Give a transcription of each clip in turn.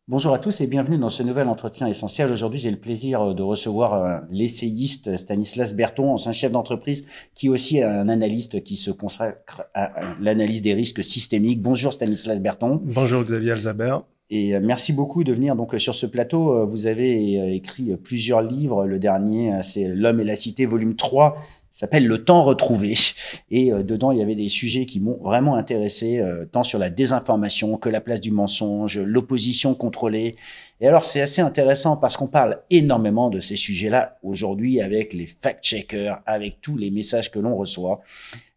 Bonjour à tous et bienvenue dans ce nouvel entretien essentiel. Aujourd'hui, j'ai le plaisir de recevoir l'essayiste Stanislas Berton, ancien chef d'entreprise, qui est aussi un analyste qui se consacre à l'analyse des risques systémiques. Bonjour Stanislas Berton. Bonjour Xavier Alzabert. Et merci beaucoup de venir donc sur ce plateau. Vous avez écrit plusieurs livres. Le dernier, c'est L'homme et la cité, volume 3. Ça s'appelle Le temps retrouvé. Et dedans, il y avait des sujets qui m'ont vraiment intéressé, tant sur la désinformation que la place du mensonge, l'opposition contrôlée. Et alors, c'est assez intéressant parce qu'on parle énormément de ces sujets-là aujourd'hui avec les fact-checkers, avec tous les messages que l'on reçoit.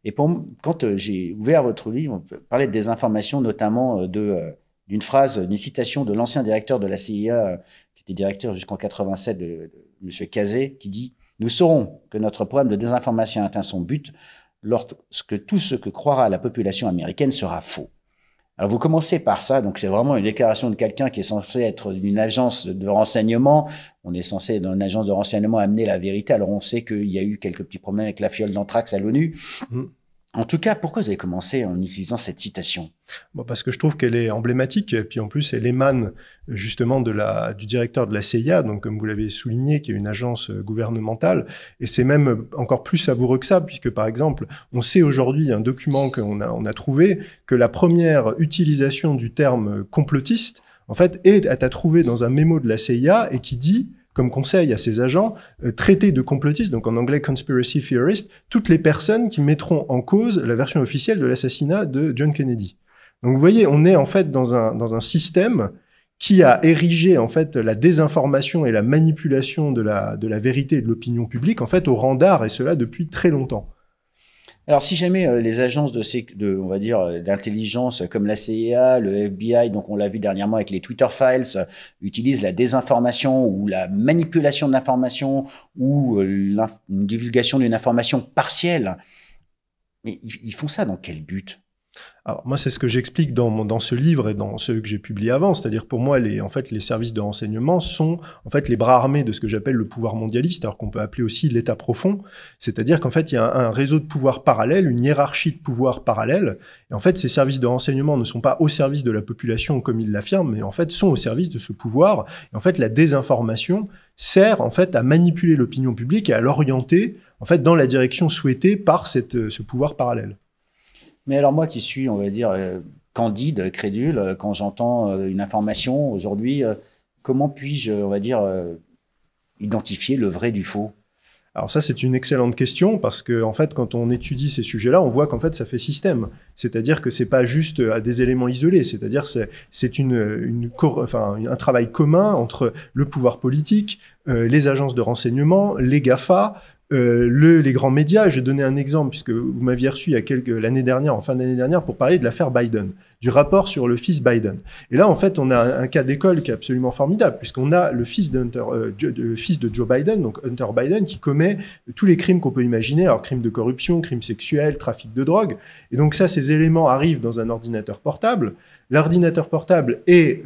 Et quand j'ai ouvert votre livre, on parlait de désinformation, notamment d'une phrase, d'une citation de l'ancien directeur de la CIA, qui était directeur jusqu'en 87, de M. Cazet, qui dit « Nous saurons que notre programme de désinformation a atteint son but lorsque tout ce que croira la population américaine sera faux. » Alors vous commencez par ça, donc c'est vraiment une déclaration de quelqu'un qui est censé être d'une agence de renseignement. On est censé, dans une agence de renseignement, amener la vérité. Alors on sait qu'il y a eu quelques petits problèmes avec la fiole d'anthrax à l'ONU. En tout cas, pourquoi vous avez commencé en utilisant cette citation? Bon, parce que je trouve qu'elle est emblématique, et puis en plus elle émane justement du directeur de la CIA, donc comme vous l'avez souligné, qui est une agence gouvernementale, et c'est même encore plus savoureux que ça, puisque par exemple, on sait aujourd'hui, un document on a trouvé, que la première utilisation du terme complotiste, en fait, est à trouver dans un mémo de la CIA, et qui dit comme conseil à ses agents, traiter de complotistes, donc en anglais conspiracy theorist, toutes les personnes qui mettront en cause la version officielle de l'assassinat de John Kennedy. Donc vous voyez, on est en fait dans un système qui a érigé en fait la désinformation et la manipulation de la vérité et de l'opinion publique en fait au rang d'art, et cela depuis très longtemps. Alors, si jamais les agences on va dire, d'intelligence comme la CIA, le FBI, donc on l'a vu dernièrement avec les Twitter Files, utilisent la désinformation ou la manipulation de l'information ou une divulgation d'une information partielle, mais ils font ça dans quel but? Alors moi, c'est ce que j'explique dans ce livre et dans ceux que j'ai publiés avant. C'est-à-dire pour moi, en fait, les services de renseignement sont en fait les bras armés de ce que j'appelle le pouvoir mondialiste, alors qu'on peut appeler aussi l'État profond. C'est-à-dire qu'en fait, il y a un réseau de pouvoir parallèle, une hiérarchie de pouvoir parallèle. Et en fait, ces services de renseignement ne sont pas au service de la population comme ils l'affirment, mais en fait sont au service de ce pouvoir. Et en fait, la désinformation sert en fait à manipuler l'opinion publique et à l'orienter en fait dans la direction souhaitée par ce pouvoir parallèle. Mais alors moi qui suis, on va dire, candide, crédule, quand j'entends une information aujourd'hui, comment puis-je, on va dire, identifier le vrai du faux? Alors ça, c'est une excellente question parce que en fait, quand on étudie ces sujets-là, on voit qu'en fait, ça fait système. C'est-à-dire que c'est pas juste des éléments isolés. C'est-à-dire c'est un travail commun entre le pouvoir politique, les agences de renseignement, les GAFA, les grands médias. Je vais donner un exemple puisque vous m'aviez reçu il y a l'année dernière, en fin d'année dernière, pour parler de l'affaire Biden, du rapport sur le fils Biden. Et là, en fait, on a un cas d'école qui est absolument formidable, puisqu'on a le fils de Joe Biden, donc Hunter Biden, qui commet tous les crimes qu'on peut imaginer, alors crimes de corruption, crimes sexuels, trafic de drogue. Et donc ça, ces éléments arrivent dans un ordinateur portable. L'ordinateur portable est,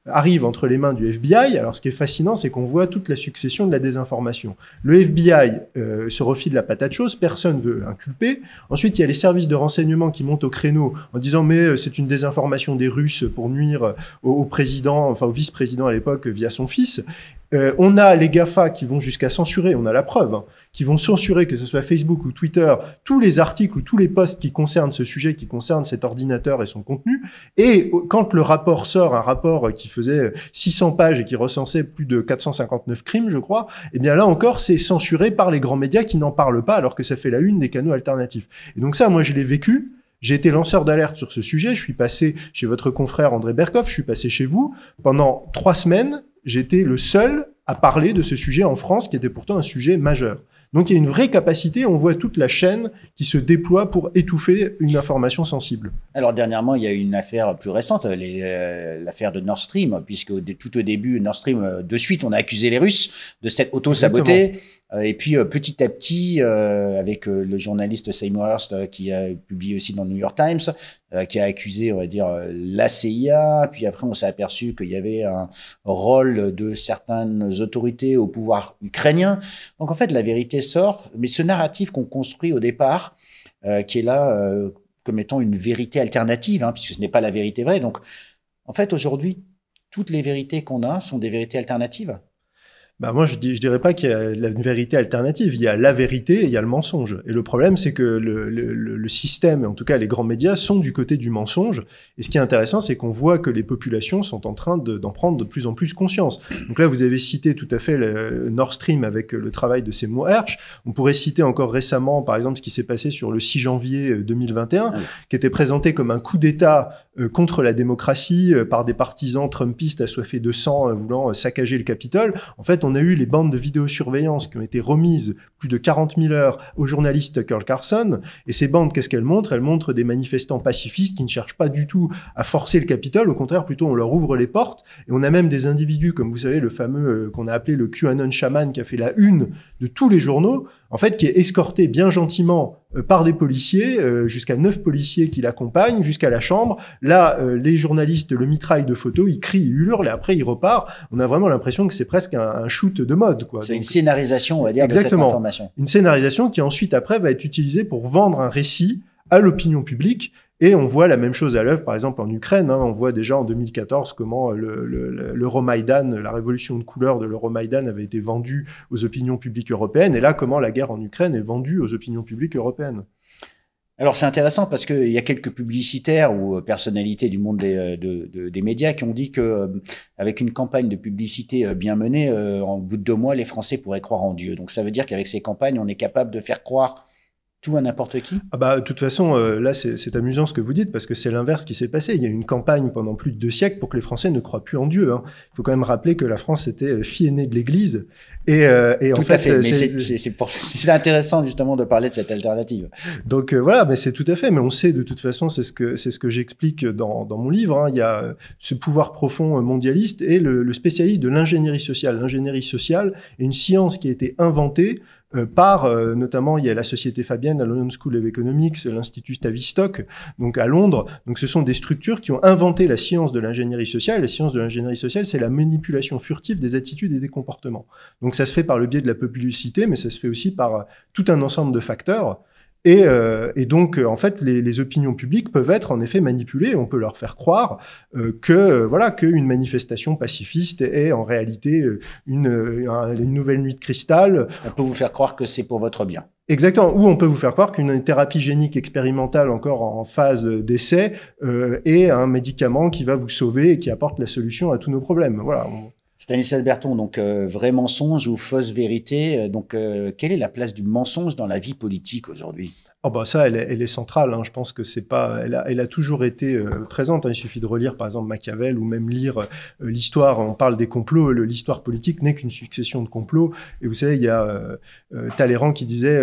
arrive entre les mains du FBI. Alors, ce qui est fascinant, c'est qu'on voit toute la succession de la désinformation. Le FBI se refile la patate chaude, personne ne veut inculper. Ensuite, il y a les services de renseignement qui montent au créneau en disant « mais c'est une désinformation des Russes pour nuire au président, enfin au vice-président à l'époque via son fils ». On a les GAFA qui vont jusqu'à censurer, on a la preuve, hein, qui vont censurer, que ce soit Facebook ou Twitter, tous les articles ou tous les posts qui concernent ce sujet, qui concernent cet ordinateur et son contenu. Et quand le rapport sort, un rapport qui faisait 600 pages et qui recensait plus de 459 crimes, je crois, eh bien là encore, c'est censuré par les grands médias qui n'en parlent pas, alors que ça fait la une des canaux alternatifs. Et donc ça, moi, je l'ai vécu. J'ai été lanceur d'alerte sur ce sujet. Je suis passé chez votre confrère André Berkoff, je suis passé chez vous. Pendant 3 semaines, j'étais le seul à parler de ce sujet en France, qui était pourtant un sujet majeur. Donc il y a une vraie capacité, on voit toute la chaîne qui se déploie pour étouffer une information sensible. Alors dernièrement, il y a eu une affaire plus récente, l'affaire de Nord Stream, puisque tout au début, Nord Stream, de suite, on a accusé les Russes de s'être auto-sabotés. Et puis petit à petit, avec le journaliste Seymour Hersh, qui a publié aussi dans le New York Times, qui a accusé, on va dire, la CIA. Puis après, on s'est aperçu qu'il y avait un rôle de certaines autorités au pouvoir ukrainien. Donc en fait, la vérité sort. Mais ce narratif qu'on construit au départ, qui est là comme étant une vérité alternative, hein, puisque ce n'est pas la vérité vraie. Donc en fait, aujourd'hui, toutes les vérités qu'on a sont des vérités alternatives? Bah moi, je dirais pas qu'il y a une vérité alternative. Il y a la vérité et il y a le mensonge. Et le problème, c'est que le système, en tout cas les grands médias, sont du côté du mensonge. Et ce qui est intéressant, c'est qu'on voit que les populations sont en train d'en prendre de plus en plus conscience. Donc là, vous avez cité tout à fait le Nord Stream avec le travail de Seymour Hersh. On pourrait citer encore récemment, par exemple, ce qui s'est passé sur le 6 janvier 2021, qui était présenté comme un coup d'État contre la démocratie par des partisans trumpistes assoiffés de sang voulant saccager le Capitole. En fait, on a eu les bandes de vidéosurveillance qui ont été remises plus de 40 000 heures au journaliste Tucker Carlson. Et ces bandes, qu'est-ce qu'elles montrent? Elles montrent des manifestants pacifistes qui ne cherchent pas du tout à forcer le Capitole. Au contraire, plutôt, on leur ouvre les portes. Et on a même des individus, comme vous savez, le fameux qu'on a appelé le QAnon Shaman, qui a fait la une de tous les journaux, en fait, qui est escorté bien gentiment par des policiers, jusqu'à 9 policiers qui l'accompagnent, jusqu'à la chambre. Là, les journalistes le mitraillent de photos, ils crient, ils hurlent, et après, il repart. On a vraiment l'impression que c'est presque un shoot de mode, quoi. C'est une scénarisation, on va dire, exactement, de cette information. Une scénarisation qui ensuite, après, va être utilisée pour vendre un récit à l'opinion publique. Et on voit la même chose à l'œuvre, par exemple, en Ukraine. On voit déjà en 2014 comment l'Euromaïdan, la révolution de couleur de l'Euromaïdan avait été vendue aux opinions publiques européennes. Et là, comment la guerre en Ukraine est vendue aux opinions publiques européennes. Alors, c'est intéressant parce qu'il y a quelques publicitaires ou personnalités du monde des médias qui ont dit que avec une campagne de publicité bien menée, en bout de 2 mois, les Français pourraient croire en Dieu. Donc, ça veut dire qu'avec ces campagnes, on est capable de faire croire tout à n'importe qui? Ah bah, de toute façon, là, c'est amusant ce que vous dites, parce que c'est l'inverse qui s'est passé. Il y a eu une campagne pendant plus de 2 siècles pour que les Français ne croient plus en Dieu. Il faut quand même rappeler que la France était fille aînée de l'Église. Et en tout à fait, mais c'est intéressant justement de parler de cette alternative. Donc voilà, mais c'est tout à fait. Mais on sait de toute façon, c'est ce que j'explique dans mon livre. Il y a ce pouvoir profond mondialiste et le spécialiste de l'ingénierie sociale. L'ingénierie sociale est une science qui a été inventée par, notamment, il y a la Société Fabienne, la London School of Economics, l'Institut Tavistock, donc à Londres. Donc ce sont des structures qui ont inventé la science de l'ingénierie sociale. La science de l'ingénierie sociale, c'est la manipulation furtive des attitudes et des comportements. Donc ça se fait par le biais de la publicité, mais ça se fait aussi par tout un ensemble de facteurs. Et donc, en fait, les opinions publiques peuvent être en effet manipulées. On peut leur faire croire qu'une manifestation pacifiste est en réalité une nouvelle nuit de cristal. On peut vous faire croire que c'est pour votre bien. Exactement. Ou on peut vous faire croire qu'une thérapie génique expérimentale encore en phase d'essai est un médicament qui va vous sauver et qui apporte la solution à tous nos problèmes. Voilà. Stanislas Berthon, donc vrai mensonge ou fausse vérité. Donc, quelle est la place du mensonge dans la vie politique aujourd'hui? Oh bah ça, elle est centrale. Je pense que c'est pas, elle a toujours été présente. Il suffit de relire par exemple Machiavel ou même lire l'histoire. On parle des complots. L'histoire politique n'est qu'une succession de complots. Et vous savez, il y a Talleyrand qui disait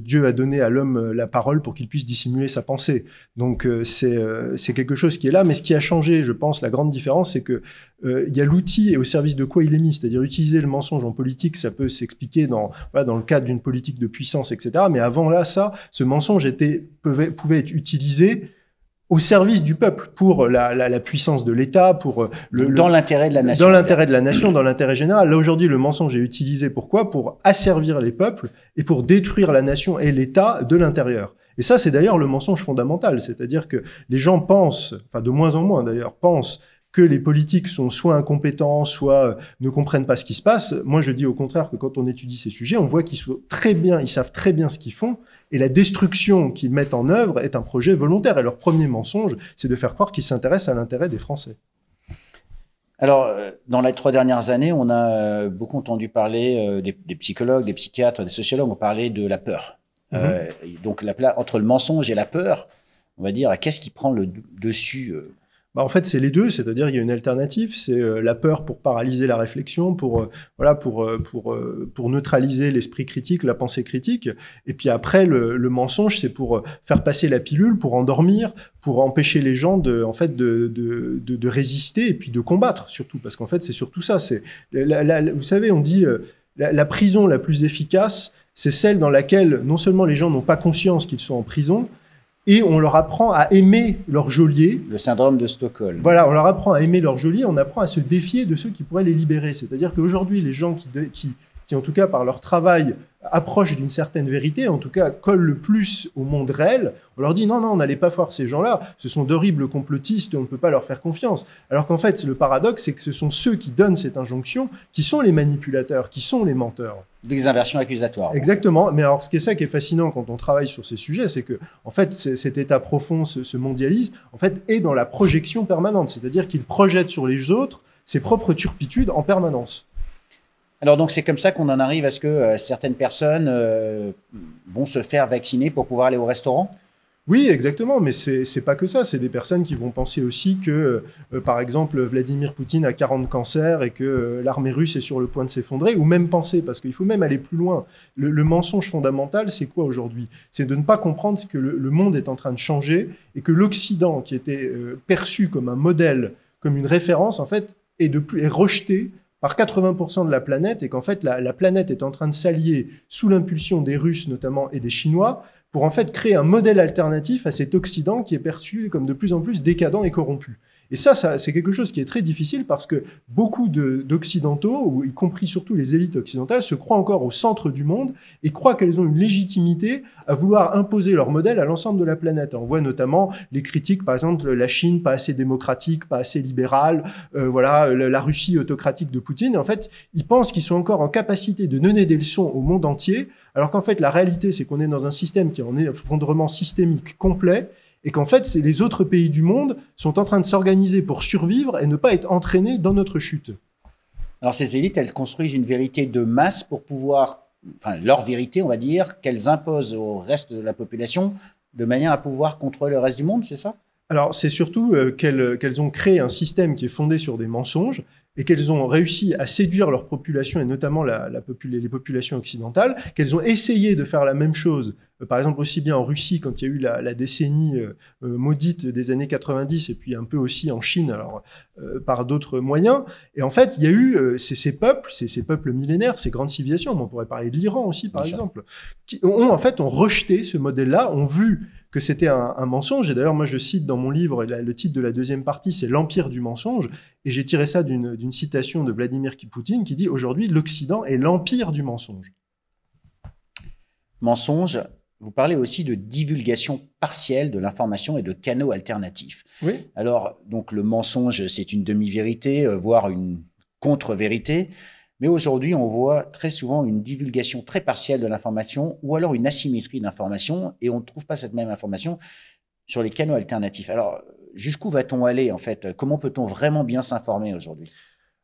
Dieu a donné à l'homme la parole pour qu'il puisse dissimuler sa pensée. Donc c'est quelque chose qui est là. Mais ce qui a changé, je pense, la grande différence, c'est que il y a l'outil et au service de quoi il est mis. C'est-à-dire utiliser le mensonge en politique, ça peut s'expliquer dans le cadre d'une politique de puissance, etc. Mais avant là, ce mensonge pouvait être utilisé au service du peuple, pour la puissance de l'État, pour dans l'intérêt de la nation. Dans l'intérêt de la nation, dans l'intérêt général. Là, aujourd'hui, le mensonge est utilisé pourquoi? Pour asservir les peuples et pour détruire la nation et l'État de l'intérieur. Et ça, c'est d'ailleurs le mensonge fondamental. C'est-à-dire que les gens pensent, enfin de moins en moins d'ailleurs, pensent que les politiques sont soit incompétents, soit ne comprennent pas ce qui se passe. Moi, je dis au contraire que quand on étudie ces sujets, on voit qu'ils savent très bien ce qu'ils font, et la destruction qu'ils mettent en œuvre est un projet volontaire. Et leur premier mensonge, c'est de faire croire qu'ils s'intéressent à l'intérêt des Français. Alors, dans les 3 dernières années, on a beaucoup entendu parler des psychologues, des psychiatres, des sociologues ont parlé de la peur. Donc, entre le mensonge et la peur, on va dire, qu'est-ce qui prend le dessus en fait, c'est les deux, c'est-à-dire il y a une alternative, c'est la peur pour paralyser la réflexion, pour neutraliser l'esprit critique, la pensée critique. Et puis après, le mensonge, c'est pour faire passer la pilule, pour endormir, pour empêcher les gens de résister et puis de combattre surtout, parce qu'en fait, c'est surtout ça. Vous savez, on dit la prison la plus efficace, c'est celle dans laquelle non seulement les gens n'ont pas conscience qu'ils sont en prison, et on leur apprend à aimer leur geôlier. Le syndrome de Stockholm. Voilà, on leur apprend à aimer leur geôlier, on apprend à se défier de ceux qui pourraient les libérer. C'est-à-dire qu'aujourd'hui, les gens qui, en tout cas par leur travail, approchent d'une certaine vérité, en tout cas collent le plus au monde réel, on leur dit non, on n'allez pas voir ces gens-là, ce sont d'horribles complotistes, on ne peut pas leur faire confiance. Alors qu'en fait, le paradoxe, c'est que ce sont ceux qui donnent cette injonction qui sont les manipulateurs, qui sont les menteurs. Des inversions accusatoires. Exactement. Mais alors, ce qui est fascinant quand on travaille sur ces sujets, c'est que, en fait, cet état profond, ce mondialisme, en fait, est dans la projection permanente. C'est-à-dire qu'il projette sur les autres ses propres turpitudes en permanence. Alors donc c'est comme ça qu'on en arrive à ce que certaines personnes vont se faire vacciner pour pouvoir aller au restaurant? Oui, exactement, mais c'est pas que ça. C'est des personnes qui vont penser aussi que, par exemple, Vladimir Poutine a 40 cancers et que l'armée russe est sur le point de s'effondrer, ou même penser, parce qu'il faut même aller plus loin. Le mensonge fondamental, c'est quoi aujourd'hui? C'est de ne pas comprendre que le monde est en train de changer et que l'Occident, qui était perçu comme un modèle, comme une référence, en fait, est rejeté par 80% de la planète, et qu'en fait, la planète est en train de s'allier sous l'impulsion des Russes notamment et des Chinois pour en fait créer un modèle alternatif à cet Occident qui est perçu comme de plus en plus décadent et corrompu. Et ça c'est quelque chose qui est très difficile parce que beaucoup d'Occidentaux, ou y compris surtout les élites occidentales, se croient encore au centre du monde et croient qu'elles ont une légitimité à vouloir imposer leur modèle à l'ensemble de la planète. On voit notamment les critiques, par exemple, la Chine pas assez démocratique, pas assez libérale, la Russie autocratique de Poutine. Et en fait, ils pensent qu'ils sont encore en capacité de donner des leçons au monde entier, alors qu'en fait, la réalité, c'est qu'on est dans un système qui en est un effondrement systémique complet, et qu'en fait, les autres pays du monde sont en train de s'organiser pour survivre et ne pas être entraînés dans notre chute. Alors ces élites, elles construisent une vérité de masse pour pouvoir, enfin leur vérité, on va dire, qu'elles imposent au reste de la population de manière à pouvoir contrôler le reste du monde, c'est ça? Alors c'est surtout qu'elles ont créé un système qui est fondé sur des mensonges, et qu'elles ont réussi à séduire leur population, et notamment les populations occidentales, qu'elles ont essayé de faire la même chose, par exemple aussi bien en Russie quand il y a eu la décennie maudite des années 90, et puis un peu aussi en Chine, alors par d'autres moyens. Et en fait, il y a eu ces peuples millénaires, ces grandes civilisations, on pourrait parler de l'Iran aussi par exemple, qui ont rejeté ce modèle-là, ont vu que c'était un mensonge. Et d'ailleurs, moi, je cite dans mon livre, le titre de la deuxième partie, c'est « L'Empire du mensonge ». Et j'ai tiré ça d'une citation de Vladimir Poutine qui dit « Aujourd'hui, l'Occident est l'empire du mensonge ». Mensonge, vous parlez aussi de divulgation partielle de l'information et de canaux alternatifs. Oui. Alors, donc, le mensonge, c'est une demi-vérité, voire une contre-vérité. Mais aujourd'hui, on voit très souvent une divulgation très partielle de l'information ou alors une asymétrie d'information et on ne trouve pas cette même information sur les canaux alternatifs. Alors, jusqu'où va-t-on aller en fait? Comment peut-on vraiment bien s'informer aujourd'hui?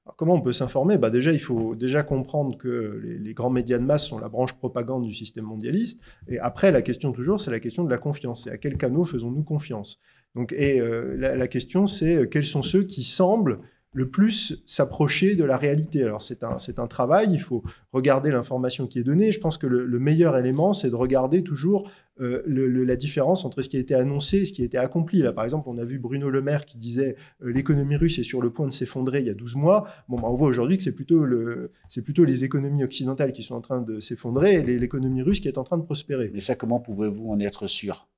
Alors, comment on peut s'informer? Déjà, il faut déjà comprendre que les grands médias de masse sont la branche propagande du système mondialiste. Et après, la question toujours, c'est la question de la confiance. C'est à quels canaux faisons-nous confiance? Donc, la question, c'est quels sont ceux qui semblent le plus s'approcher de la réalité. Alors c'est un travail, il faut regarder l'information qui est donnée. Je pense que le meilleur élément, c'est de regarder toujours la différence entre ce qui a été annoncé et ce qui a été accompli. Là, par exemple, on a vu Bruno Le Maire qui disait l'économie russe est sur le point de s'effondrer il y a 12 mois. Bon, on voit aujourd'hui que c'est plutôt les économies occidentales qui sont en train de s'effondrer et l'économie russe qui est en train de prospérer. Mais ça, comment pouvez-vous en être sûr?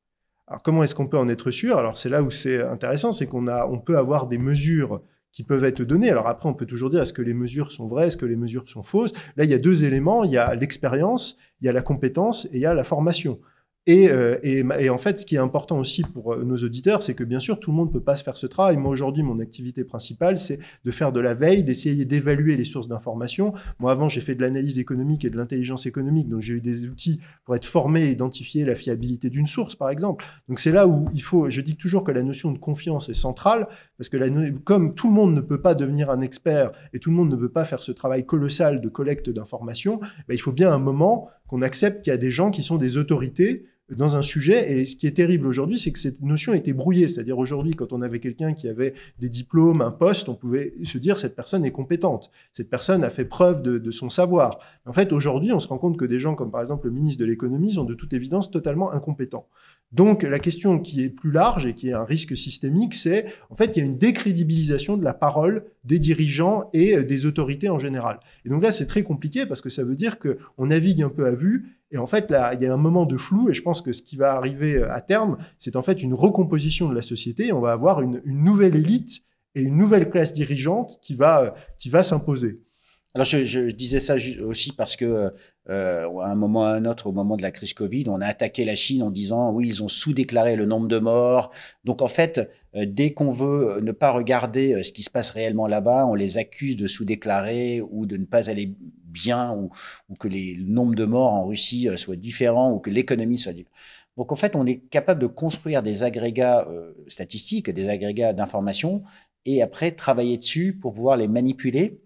Alors comment est-ce qu'on peut en être sûr? Alors c'est là où c'est intéressant, c'est on peut avoir des mesures qui peuvent être données. Alors après, on peut toujours dire, est-ce que les mesures sont vraies, est-ce que les mesures sont fausses? Là, il y a deux éléments, il y a l'expérience, il y a la compétence et il y a la formation. Et en fait, ce qui est important aussi pour nos auditeurs, c'est que bien sûr, tout le monde ne peut pas se faire ce travail. Moi, aujourd'hui, mon activité principale, c'est de faire de la veille, d'essayer d'évaluer les sources d'information. Moi, avant, j'ai fait de l'analyse économique et de l'intelligence économique, donc j'ai eu des outils pour être formé et identifier la fiabilité d'une source, par exemple. Donc c'est là où je dis toujours que la notion de confiance est centrale, parce que comme tout le monde ne peut pas devenir un expert et tout le monde ne peut pas faire ce travail colossal de collecte d'informations, il faut bien un moment qu'on accepte qu'il y a des gens qui sont des autorités dans un sujet. Et ce qui est terrible aujourd'hui, c'est que cette notion a été brouillée. C'est-à-dire aujourd'hui, quand on avait quelqu'un qui avait des diplômes, un poste, on pouvait se dire cette personne est compétente. Cette personne a fait preuve de son savoir. En fait, aujourd'hui, on se rend compte que des gens comme par exemple le ministre de l'économie sont de toute évidence totalement incompétents. Donc la question qui est plus large et qui est un risque systémique, c'est en fait il y a une décrédibilisation de la parole des dirigeants et des autorités en général. Et donc là, c'est très compliqué parce que ça veut dire qu'on navigue un peu à vue. Et en fait, là, il y a un moment de flou, et je pense que ce qui va arriver à terme, c'est en fait une recomposition de la société. On va avoir une nouvelle élite et une nouvelle classe dirigeante qui va s'imposer. Alors je disais ça aussi parce que à un moment ou à un autre, au moment de la crise Covid, on a attaqué la Chine en disant oui, ils ont sous-déclaré le nombre de morts. Donc en fait, dès qu'on veut ne pas regarder ce qui se passe réellement là-bas, on les accuse de sous-déclarer ou de ne pas aller bien ou que le nombre de morts en Russie soit différent ou que l'économie soit différente. Donc en fait, on est capable de construire des agrégats statistiques, des agrégats d'informations et après travailler dessus pour pouvoir les manipuler.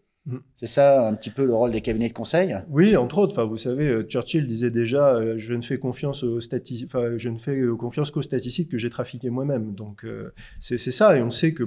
C'est ça un petit peu le rôle des cabinets de conseil? Oui, entre autres. Enfin, vous savez, Churchill disait déjà, je ne fais confiance je ne fais confiance qu'aux statistiques que j'ai trafiquées moi-même. Donc, c'est ça. Et on sait que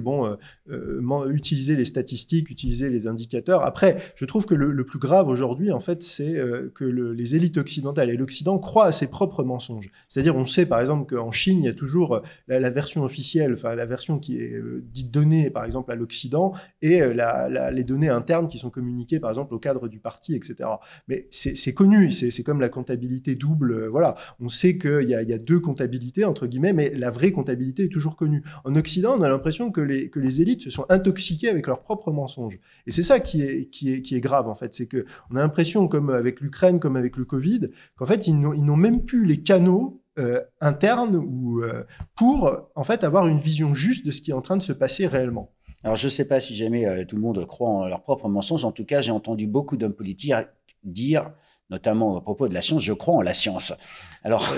utiliser les statistiques, utiliser les indicateurs. Après, je trouve que le plus grave aujourd'hui, en fait, c'est que les élites occidentales et l'Occident croient à ses propres mensonges. C'est-à-dire, on sait, par exemple, qu'en Chine, il y a toujours la version officielle, enfin, la version qui est dite donnée, par exemple, à l'Occident, et les données internes qui sont communiquées, par exemple, au cadre du parti, etc. Mais c'est connu, c'est comme la comptabilité double. Voilà, on sait qu'il y a deux comptabilités, entre guillemets, mais la vraie comptabilité est toujours connue. En Occident, on a l'impression que les élites se sont intoxiquées avec leurs propres mensonges. Et c'est ça qui est grave, en fait. C'est qu'on a l'impression, comme avec l'Ukraine, comme avec le Covid, qu'en fait, ils n'ont même plus les canaux internes pour, en fait, avoir une vision juste de ce qui est en train de se passer réellement. Alors, je ne sais pas si jamais tout le monde croit en leurs propres mensonges. En tout cas, j'ai entendu beaucoup d'hommes politiques dire, notamment à propos de la science, je crois en la science. Alors,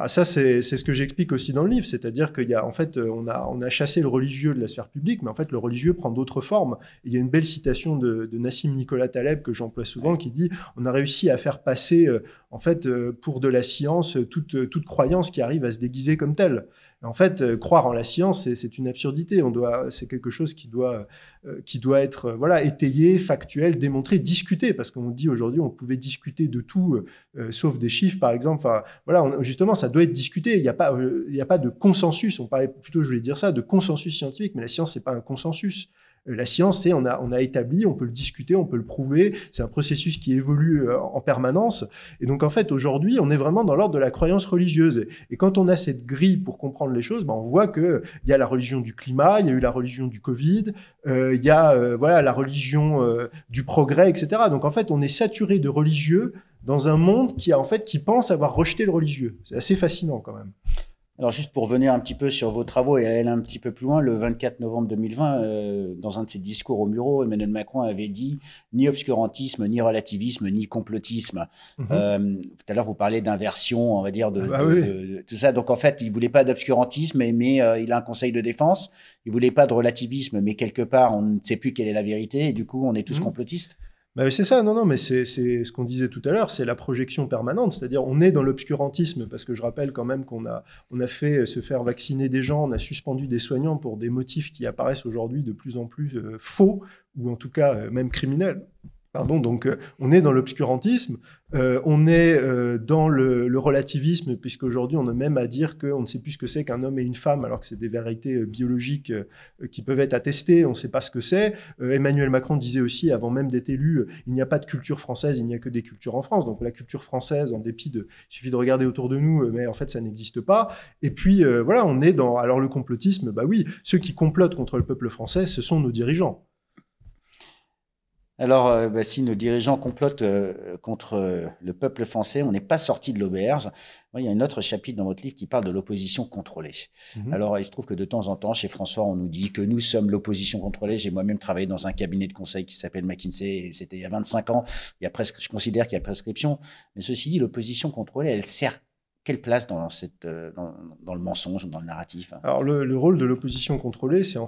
ça, c'est ce que j'explique aussi dans le livre. C'est-à-dire qu'il y a, en fait, on a chassé le religieux de la sphère publique, mais en fait, le religieux prend d'autres formes. Il y a une belle citation de Nassim Nicolas Taleb que j'emploie souvent qui dit « On a réussi à faire passer, en fait, pour de la science, toute croyance qui arrive à se déguiser comme telle. » En fait, croire en la science, c'est une absurdité. C'est quelque chose qui doit être étayé, factuel, démontré, discuté. Parce qu'on dit aujourd'hui, on pouvait discuter de tout, sauf des chiffres, par exemple. Enfin, voilà, justement, ça doit être discuté. Il n'y a pas de consensus. On parlait plutôt, je voulais dire ça, de consensus scientifique. Mais la science, c'est pas un consensus. La science, on a établi, on peut le discuter, on peut le prouver. C'est un processus qui évolue en permanence. Et donc, en fait, aujourd'hui, on est vraiment dans l'ordre de la croyance religieuse. Et quand on a cette grille pour comprendre les choses, on voit qu'il y a la religion du climat, il y a eu la religion du Covid, il y a la religion du progrès, etc. Donc, en fait, on est saturé de religieux dans un monde qui pense avoir rejeté le religieux. C'est assez fascinant quand même. Alors, juste pour revenir un petit peu sur vos travaux et aller un petit peu plus loin, le 24 novembre 2020, dans un de ses discours au Mureau, Emmanuel Macron avait dit « ni obscurantisme, ni relativisme, ni complotisme ». Tout à l'heure, vous parlez d'inversion, on va dire, de tout ça. Donc, en fait, il ne voulait pas d'obscurantisme, mais il a un conseil de défense. Il ne voulait pas de relativisme, mais quelque part, on ne sait plus quelle est la vérité. Et du coup, on est tous complotistes. C'est ça, non, mais c'est ce qu'on disait tout à l'heure, c'est la projection permanente, c'est-à-dire on est dans l'obscurantisme, parce que je rappelle quand même qu'on a fait se faire vacciner des gens, on a suspendu des soignants pour des motifs qui apparaissent aujourd'hui de plus en plus faux, ou en tout cas même criminels. Pardon, donc on est dans l'obscurantisme, on est dans le relativisme, puisqu'aujourd'hui on a même à dire qu'on ne sait plus ce que c'est qu'un homme et une femme, alors que c'est des vérités biologiques qui peuvent être attestées, on ne sait pas ce que c'est. Emmanuel Macron disait aussi, avant même d'être élu, il n'y a pas de culture française, il n'y a que des cultures en France. Donc la culture française, en dépit il suffit de regarder autour de nous, mais en fait ça n'existe pas. Et puis on est dans, alors le complotisme, oui, ceux qui complotent contre le peuple français, ce sont nos dirigeants. Alors, si nos dirigeants complotent contre le peuple français, on n'est pas sorti de l'auberge. Il y a un autre chapitre dans votre livre qui parle de l'opposition contrôlée. Alors, il se trouve que de temps en temps, chez François, on nous dit que nous sommes l'opposition contrôlée. J'ai moi-même travaillé dans un cabinet de conseil qui s'appelle McKinsey. C'était il y a 25 ans. Je considère qu'il y a prescription. Mais ceci dit, l'opposition contrôlée, elle sert quelle place dans le mensonge, dans le narratif? Alors, le rôle de l'opposition contrôlée, c'est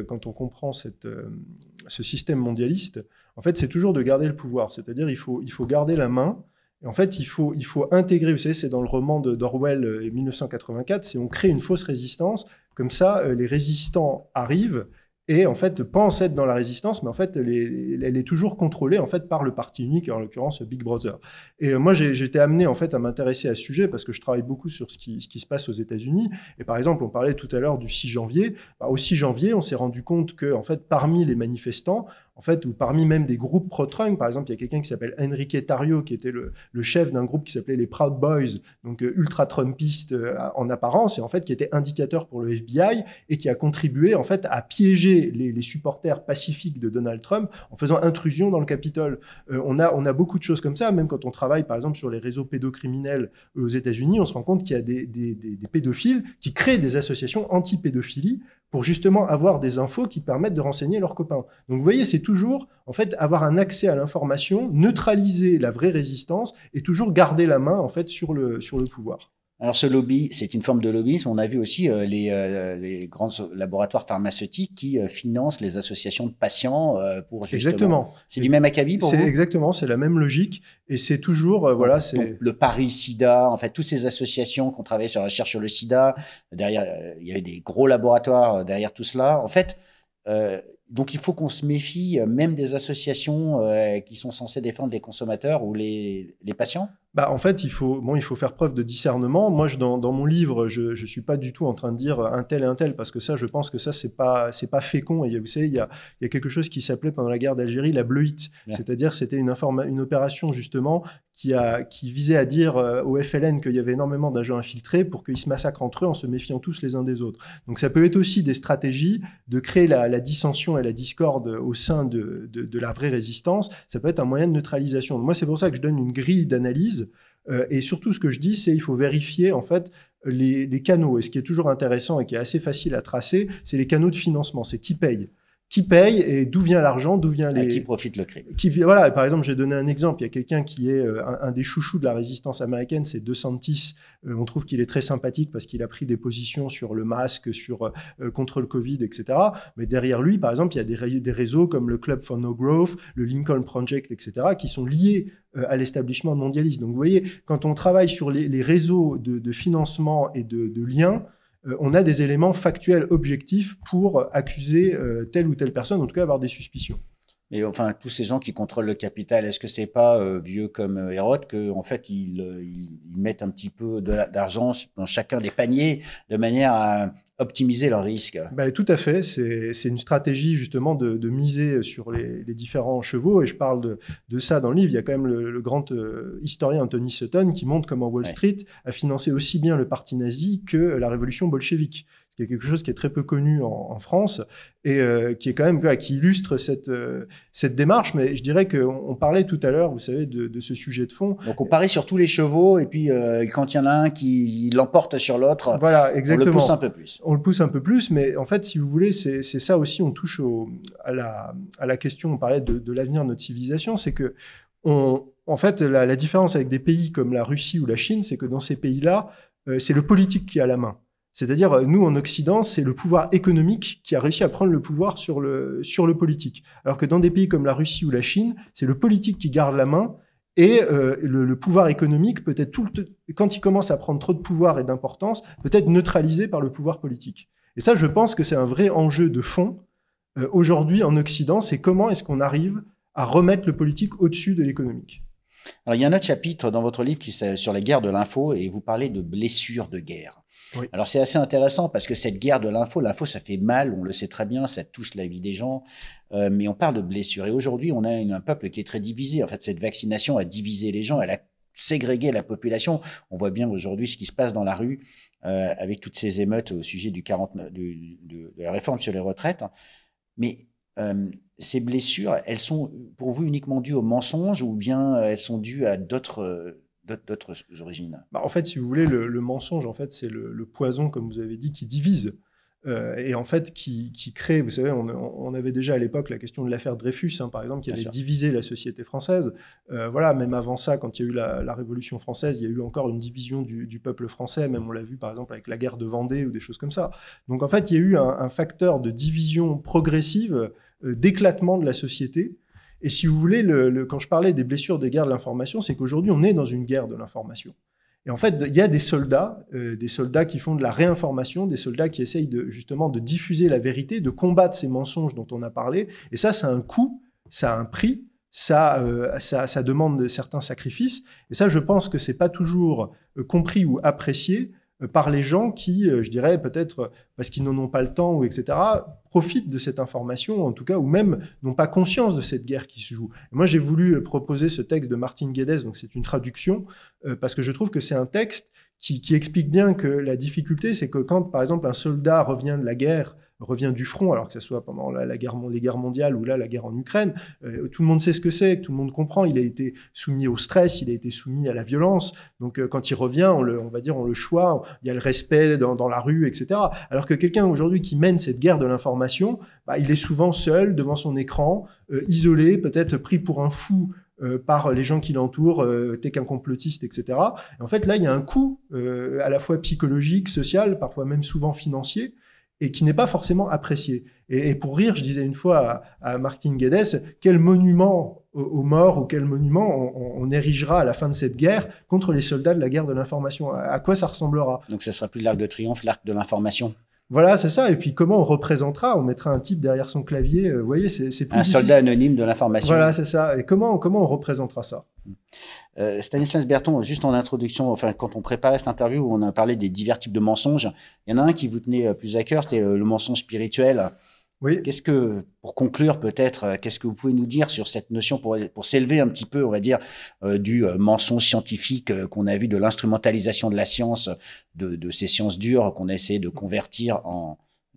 quand on comprend ce système mondialiste, en fait, c'est toujours de garder le pouvoir. C'est-à-dire, il faut garder la main. Et en fait, il faut intégrer, vous savez, c'est dans le roman d'Orwell 1984, c'est on crée une fausse résistance. Comme ça, les résistants arrivent et en fait pensent être dans la résistance, mais en fait elle est toujours contrôlée en fait par le parti unique, en l'occurrence Big Brother. Et moi j'étais amené en fait à m'intéresser à ce sujet parce que je travaille beaucoup sur ce qui se passe aux États-Unis. Et par exemple, on parlait tout à l'heure du 6 janvier. Au 6 janvier, on s'est rendu compte que en fait parmi les manifestants, en fait, ou parmi même des groupes pro-Trump. Par exemple, il y a quelqu'un qui s'appelle Enrique Tarrio, qui était le chef d'un groupe qui s'appelait les Proud Boys, donc ultra-Trumpiste en apparence, et en fait qui était indicateur pour le FBI et qui a contribué en fait à piéger les supporters pacifiques de Donald Trump en faisant intrusion dans le Capitole. On a beaucoup de choses comme ça, même quand on travaille par exemple sur les réseaux pédocriminels aux États-Unis, on se rend compte qu'il y a des pédophiles qui créent des associations anti-pédophilie pour justement avoir des infos qui permettent de renseigner leurs copains. Donc vous voyez, c'est toujours en fait avoir un accès à l'information, neutraliser la vraie résistance et toujours garder la main en fait sur le pouvoir. Alors ce lobby, c'est une forme de lobbyisme. On a vu aussi les grands laboratoires pharmaceutiques qui financent les associations de patients pour justement. Exactement. C'est du même acabit pour vous? Exactement, c'est la même logique et c'est toujours voilà. Donc, le Paris-Sida, en fait, toutes ces associations qui ont travaillé sur la recherche sur le SIDA, derrière, il y avait des gros laboratoires derrière tout cela. En fait, donc il faut qu'on se méfie même des associations qui sont censées défendre les consommateurs ou les patients. En fait, il faut faire preuve de discernement. Moi, dans mon livre, je suis pas du tout en train de dire un tel et un tel, parce que ça, je pense que ça, c'est pas fécond. Et vous savez, il y a quelque chose qui s'appelait pendant la guerre d'Algérie la bleuite. Ouais. C'est-à-dire, c'était une opération, justement, qui visait à dire au FLN qu'il y avait énormément d'agents infiltrés pour qu'ils se massacrent entre eux en se méfiant tous les uns des autres. Donc, ça peut être aussi des stratégies de créer la dissension et la discorde au sein de la vraie résistance. Ça peut être un moyen de neutralisation. Moi, c'est pour ça que je donne une grille d'analyse. Et surtout, ce que je dis, c'est qu'il faut vérifier en fait les canaux. Et ce qui est toujours intéressant et qui est assez facile à tracer, c'est les canaux de financement. C'est qui paye. Qui paye et d'où vient l'argent, d'où vient les... Qui profite le crime. Voilà, par exemple, j'ai donné un exemple. Il y a quelqu'un qui est un des chouchous de la résistance américaine, c'est DeSantis. On trouve qu'il est très sympathique parce qu'il a pris des positions sur le masque, contre le Covid, etc. Mais derrière lui, par exemple, il y a des réseaux comme le Club for No Growth, le Lincoln Project, etc., qui sont liés à l'establishment mondialiste. Donc, vous voyez, quand on travaille sur les réseaux de financement et de liens, on a des éléments factuels objectifs pour accuser telle ou telle personne, en tout cas avoir des suspicions. Mais enfin, tous ces gens qui contrôlent le capital, est-ce que c'est pas vieux comme Hérode que en fait ils mettent un petit peu d'argent dans chacun des paniers de manière à optimiser leurs risques? Tout à fait. C'est une stratégie justement de miser sur les différents chevaux. Et je parle de ça dans le livre. Il y a quand même le grand historien Anthony Sutton qui montre comment Wall Street a financé aussi bien le parti nazi que la révolution bolchevique. C'est quelque chose qui est très peu connu en France et qui est quand même qui illustre cette démarche. Mais je dirais qu'on parlait tout à l'heure, vous savez, de ce sujet de fond. Donc on parie sur tous les chevaux et puis quand il y en a un qui l'emporte sur l'autre, voilà, exactement. On le pousse un peu plus. On le pousse un peu plus, mais en fait, si vous voulez, c'est ça aussi. On touche à la question. On parlait de l'avenir de notre civilisation, c'est que en fait, la différence avec des pays comme la Russie ou la Chine, c'est que dans ces pays-là, c'est le politique qui a la main. C'est-à-dire, nous, en Occident, c'est le pouvoir économique qui a réussi à prendre le pouvoir sur le politique. Alors que dans des pays comme la Russie ou la Chine, c'est le politique qui garde la main et le pouvoir économique peut être quand il commence à prendre trop de pouvoir et d'importance, peut être neutralisé par le pouvoir politique. Et ça, je pense que c'est un vrai enjeu de fond aujourd'hui en Occident, c'est comment est-ce qu'on arrive à remettre le politique au-dessus de l'économique. Alors, il y a un autre chapitre dans votre livre qui est sur la guerre de l'info et vous parlez de blessures de guerre. Oui. Alors, c'est assez intéressant parce que cette guerre de l'info, ça fait mal, on le sait très bien, ça touche la vie des gens, mais on parle de blessures. Et aujourd'hui, on a un peuple qui est très divisé. En fait, cette vaccination a divisé les gens, elle a ségrégué la population. On voit bien aujourd'hui ce qui se passe dans la rue avec toutes ces émeutes au sujet de la réforme sur les retraites. Mais ces blessures, elles sont pour vous uniquement dues au mensonge ou bien elles sont dues à d'autres origines? En fait, si vous voulez, le mensonge, en fait, c'est le poison, comme vous avez dit, qui divise et en fait qui crée. Vous savez, on avait déjà à l'époque la question de l'affaire Dreyfus, par exemple, qui avait divisé la société française. Voilà, même avant ça, quand il y a eu la Révolution française, il y a eu encore une division du peuple français. Même on l'a vu, par exemple, avec la guerre de Vendée ou des choses comme ça. Donc, en fait, il y a eu un facteur de division progressive, d'éclatement de la société. Et si vous voulez, quand je parlais des blessures des guerres de l'information, c'est qu'aujourd'hui, on est dans une guerre de l'information. Et en fait, il y a des soldats qui font de la réinformation, des soldats qui essayent justement de diffuser la vérité, de combattre ces mensonges dont on a parlé. Et ça a un coût, ça a un prix, ça demande certains sacrifices. Et ça, je pense que c'est pas toujours compris ou apprécié par les gens qui, je dirais peut-être parce qu'ils n'en ont pas le temps ou etc., profitent de cette information, en tout cas, ou même n'ont pas conscience de cette guerre qui se joue. Et moi, j'ai voulu proposer ce texte de Martin Guedes, donc c'est une traduction, parce que je trouve que c'est un texte qui explique bien que la difficulté, c'est que quand, par exemple, un soldat revient de la guerre, revient du front, alors que ce soit pendant les guerres mondiales ou là, la guerre en Ukraine, tout le monde sait ce que c'est, tout le monde comprend, il a été soumis au stress, il a été soumis à la violence, donc quand il revient, on le choix, il y a le respect dans la rue, etc. Alors que quelqu'un aujourd'hui qui mène cette guerre de l'information, il est souvent seul devant son écran, isolé, peut-être pris pour un fou, par les gens qui l'entourent, t'es qu'un complotiste, etc. Et en fait, là, il y a un coût à la fois psychologique, social, parfois même souvent financier, et qui n'est pas forcément apprécié. Et pour rire, je disais une fois à Martin Guedes, quel monument aux morts ou quel monument on érigera à la fin de cette guerre contre les soldats de la guerre de l'information. À quoi ça ressemblera? Donc, ça sera plus l'Arc de Triomphe, l'Arc de l'information. Voilà, c'est ça. Et puis, comment on représentera? On mettra un type derrière son clavier. Vous voyez, c'est plus un soldat anonyme de l'information. Voilà, c'est ça. Et comment on représentera ça? Stanislas Berton, juste en introduction, enfin, quand on préparait cette interview, on a parlé des divers types de mensonges. Il y en a un qui vous tenait plus à cœur, c'était le mensonge spirituel. Oui. Pour conclure peut-être, qu'est-ce que vous pouvez nous dire sur cette notion pour s'élever un petit peu, on va dire, du mensonge scientifique qu'on a vu, de l'instrumentalisation de la science, de ces sciences dures qu'on a essayé de convertir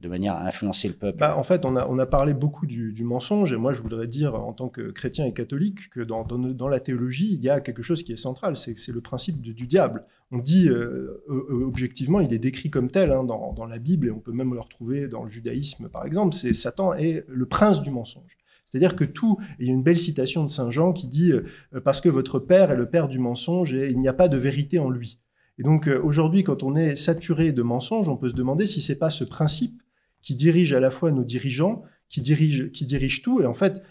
de manière à influencer le peuple? En fait, on a parlé beaucoup du mensonge, et moi je voudrais dire, en tant que chrétien et catholique, que dans la théologie, il y a quelque chose qui est central, c'est le principe du diable. On dit, objectivement, il est décrit comme tel dans la Bible, et on peut même le retrouver dans le judaïsme, par exemple, c'est Satan est le prince du mensonge. C'est-à-dire que il y a une belle citation de Saint Jean qui dit « Parce que votre père est le père du mensonge, et il n'y a pas de vérité en lui ». Et donc, aujourd'hui, quand on est saturé de mensonges, on peut se demander si c'est pas ce principe qui dirige à la fois nos dirigeants, qui dirige tout. Et en fait,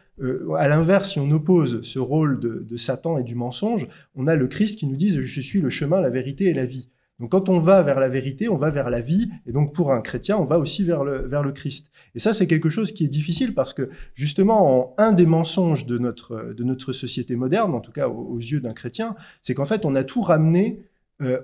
à l'inverse, si on oppose ce rôle de Satan et du mensonge, on a le Christ qui nous dit « Je suis le chemin, la vérité et la vie ». Donc quand on va vers la vérité, on va vers la vie. Et donc pour un chrétien, on va aussi vers le Christ. Et ça, c'est quelque chose qui est difficile parce que justement, un des mensonges de notre société moderne, en tout cas aux yeux d'un chrétien, c'est qu'en fait, on a tout ramené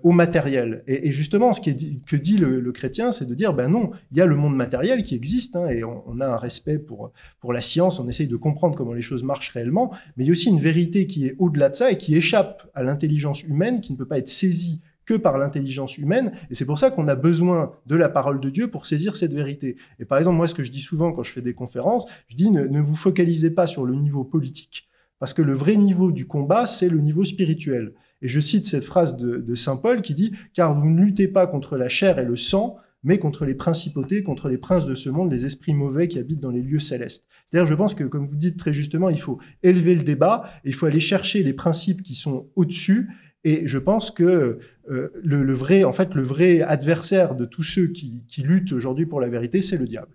au matériel. Et justement, que dit le chrétien, c'est de dire, ben non, il y a le monde matériel qui existe, et on a un respect pour la science, on essaye de comprendre comment les choses marchent réellement, mais il y a aussi une vérité qui est au-delà de ça et qui échappe à l'intelligence humaine, qui ne peut pas être saisie que par l'intelligence humaine, et c'est pour ça qu'on a besoin de la parole de Dieu pour saisir cette vérité. Et par exemple, moi, ce que je dis souvent quand je fais des conférences, je dis, ne vous focalisez pas sur le niveau politique, parce que le vrai niveau du combat, c'est le niveau spirituel. Et je cite cette phrase de saint Paul qui dit « Car vous ne luttez pas contre la chair et le sang, mais contre les principautés, contre les princes de ce monde, les esprits mauvais qui habitent dans les lieux célestes. » C'est-à-dire, je pense que, comme vous dites très justement, il faut élever le débat, et il faut aller chercher les principes qui sont au-dessus, et je pense que le vrai adversaire de tous ceux qui luttent aujourd'hui pour la vérité, c'est le diable.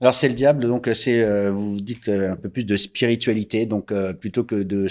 Alors c'est le diable, donc vous dites un peu plus de spiritualité, donc plutôt que de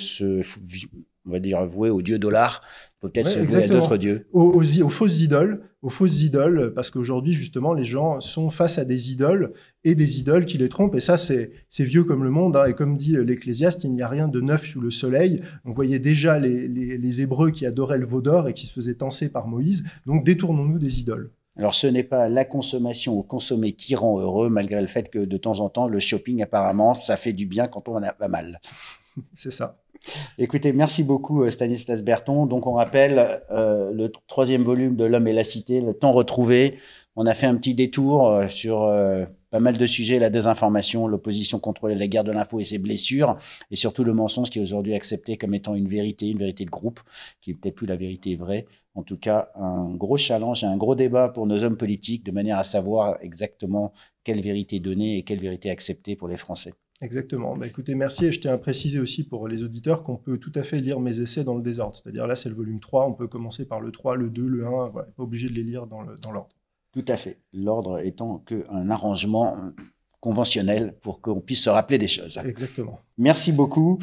on va dire vouer au dieu dollar, il faut peut-être se vouer à d'autres dieux. Aux fausses idoles, parce qu'aujourd'hui justement les gens sont face à des idoles et des idoles qui les trompent, et ça c'est vieux comme le monde, et comme dit l'Ecclésiaste, il n'y a rien de neuf sous le soleil. On voyait déjà les Hébreux qui adoraient le veau d'or et qui se faisaient tancer par Moïse, donc détournons-nous des idoles. Alors, ce n'est pas la consommation ou consommer qui rend heureux, malgré le fait que de temps en temps, le shopping, apparemment, ça fait du bien quand on en a mal. C'est ça. Écoutez, merci beaucoup Stanislas Berton. Donc, on rappelle le 3e volume de L'Homme et la Cité, Le Temps retrouvé. On a fait un petit détour sur pas mal de sujets, la désinformation, l'opposition contrôlée, la guerre de l'info et ses blessures, et surtout le mensonge qui est aujourd'hui accepté comme étant une vérité de groupe, qui n'est peut-être plus la vérité vraie. En tout cas, un gros challenge et un gros débat pour nos hommes politiques, de manière à savoir exactement quelle vérité donner et quelle vérité accepter pour les Français. Exactement. Écoutez, merci. Et je tiens à préciser aussi pour les auditeurs qu'on peut tout à fait lire mes essais dans le désordre. C'est-à-dire là, c'est le volume 3. On peut commencer par le 3, le 2, le 1. Voilà, pas obligé de les lire dans l'ordre. Tout à fait. L'ordre étant qu'un arrangement conventionnel pour qu'on puisse se rappeler des choses. Exactement. Merci beaucoup.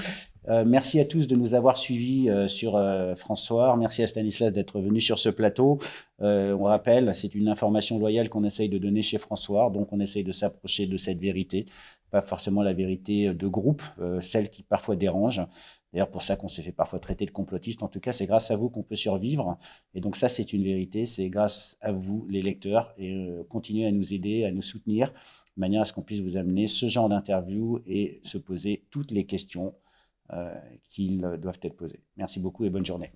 Merci à tous de nous avoir suivis sur François. Merci à Stanislas d'être venu sur ce plateau. On rappelle, c'est une information loyale qu'on essaye de donner chez François, donc on essaye de s'approcher de cette vérité, pas forcément la vérité de groupe, celle qui parfois dérange. D'ailleurs, pour ça qu'on s'est fait parfois traiter de complotiste. En tout cas, c'est grâce à vous qu'on peut survivre. Et donc ça, c'est une vérité. C'est grâce à vous, les lecteurs, et continuez à nous aider, à nous soutenir, de manière à ce qu'on puisse vous amener ce genre d'interview et se poser toutes les questions qu'ils doivent être posées. Merci beaucoup et bonne journée.